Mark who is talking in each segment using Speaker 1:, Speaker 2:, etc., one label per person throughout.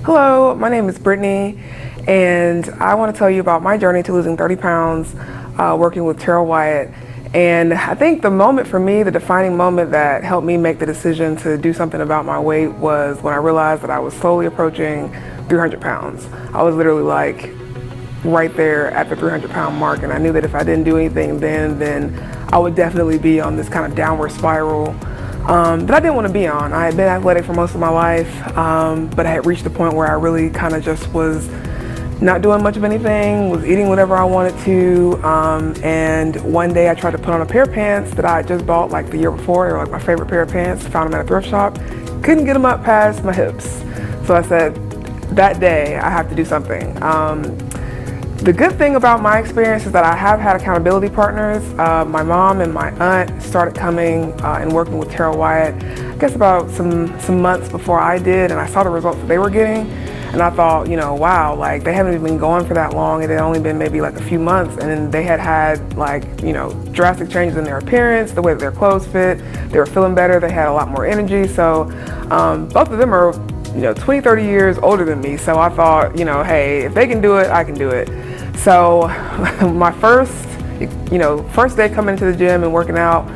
Speaker 1: Hello, my name is Brittany, and I want to tell you about my journey to losing 30 pounds working with Terrell Wyatt. And I think the moment for me, the defining moment that helped me make the decision to do something about my weight was when I realized that I was slowly approaching 300 pounds. I was literally like right there at the 300-pound mark, and I knew that if I didn't do anything then I would definitely be on this kind of downward spiral that I didn't want to be on. I had been athletic for most of my life, but I had reached the point where I really kind of just was not doing much of anything, was eating whatever I wanted to, and one day I tried to put on a pair of pants that I had just bought like the year before. They were like my favorite pair of pants, found them at a thrift shop, couldn't get them up past my hips. So I said, that day I have to do something. The good thing about my experience is that I have had accountability partners. My mom and my aunt started coming and working with Terrell Wyatt, I guess about some months before I did, and I saw the results that they were getting. And I thought, wow, like they haven't even been going for that long. It had only been maybe like a few months, and they had like, drastic changes in their appearance, the way that their clothes fit. They were feeling better. They had a lot more energy. So both of them are 20, 30 years older than me. So I thought, hey, if they can do it, I can do it. So my first day coming into the gym and working out,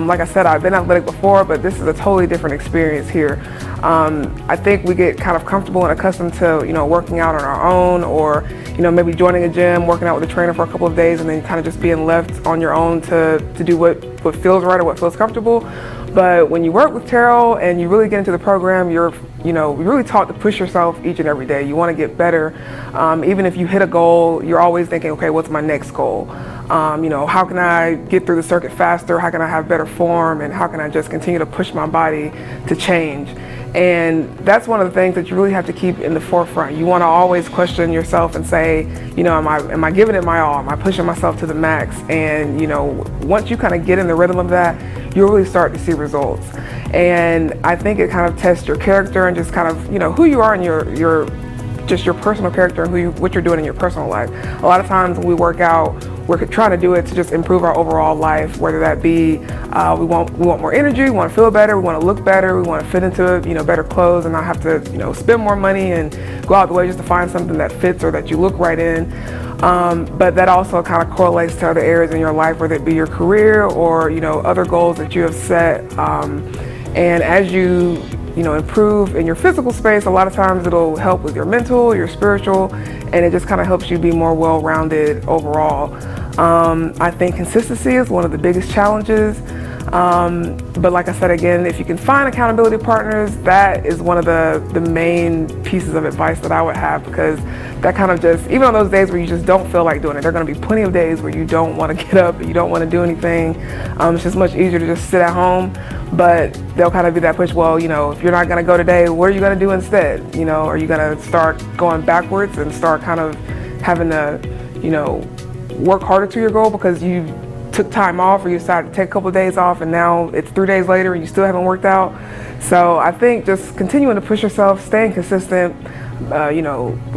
Speaker 1: like I said, I've been athletic before, but this is a totally different experience here. I think we get kind of comfortable and accustomed to, working out on our own, or, maybe joining a gym, working out with a trainer for a couple of days, and then kind of just being left on your own to do what feels right or what feels comfortable. But when you work with Terrell and you really get into the program, you're really taught to push yourself each and every day. You want to get better. Even if you hit a goal, you're always thinking, okay, what's my next goal? How can I get through the circuit faster? How can I have better form? And how can I just continue to push my body to change? And that's one of the things that you really have to keep in the forefront. You want to always question yourself and say, am I giving it my all? Am I pushing myself to the max? And, once you kind of get in the rhythm of that, you'll really start to see results. And I think it kind of tests your character and just kind of, who you are and your personal character and what you're doing in your personal life. A lot of times when we work out, we're trying to do it to just improve our overall life, whether that be we want more energy, we want to feel better, we want to look better, we want to fit into better clothes and not have to spend more money and go out the way just to find something that fits or that you look right in. But that also kind of correlates to other areas in your life, whether it be your career or other goals that you have set. And as you improve in your physical space, a lot of times it'll help with your mental, your spiritual, and it just kind of helps you be more well-rounded overall. I think consistency is one of the biggest challenges. But like I said, again, if you can find accountability partners, that is one of the main pieces of advice that I would have, because that kind of just, even on those days where you just don't feel like doing it, there are going to be plenty of days where you don't want to get up, you don't want to do anything. It's just much easier to just sit at home, but they'll kind of be that push, well, if you're not going to go today, what are you going to do instead? Are you going to start going backwards and start kind of having to, work harder to your goal because you took time off, or you decided to take a couple of days off, and now it's 3 days later and you still haven't worked out? So I think just continuing to push yourself, staying consistent,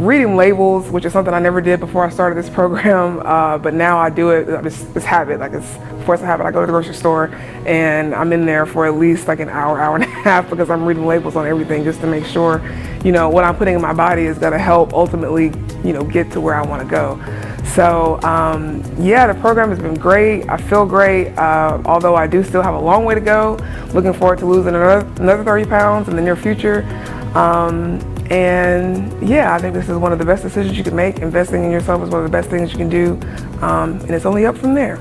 Speaker 1: reading labels, which is something I never did before I started this program, but now I do it. It's habit, like it's forced a habit. I go to the grocery store and I'm in there for at least like an hour and a half because I'm reading labels on everything just to make sure, what I'm putting in my body is going to help ultimately, get to where I want to go. So yeah, the program has been great. I feel great, although I do still have a long way to go. Looking forward to losing another 30 pounds in the near future. And yeah, I think this is one of the best decisions you can make. Investing in yourself is one of the best things you can do, and it's only up from there.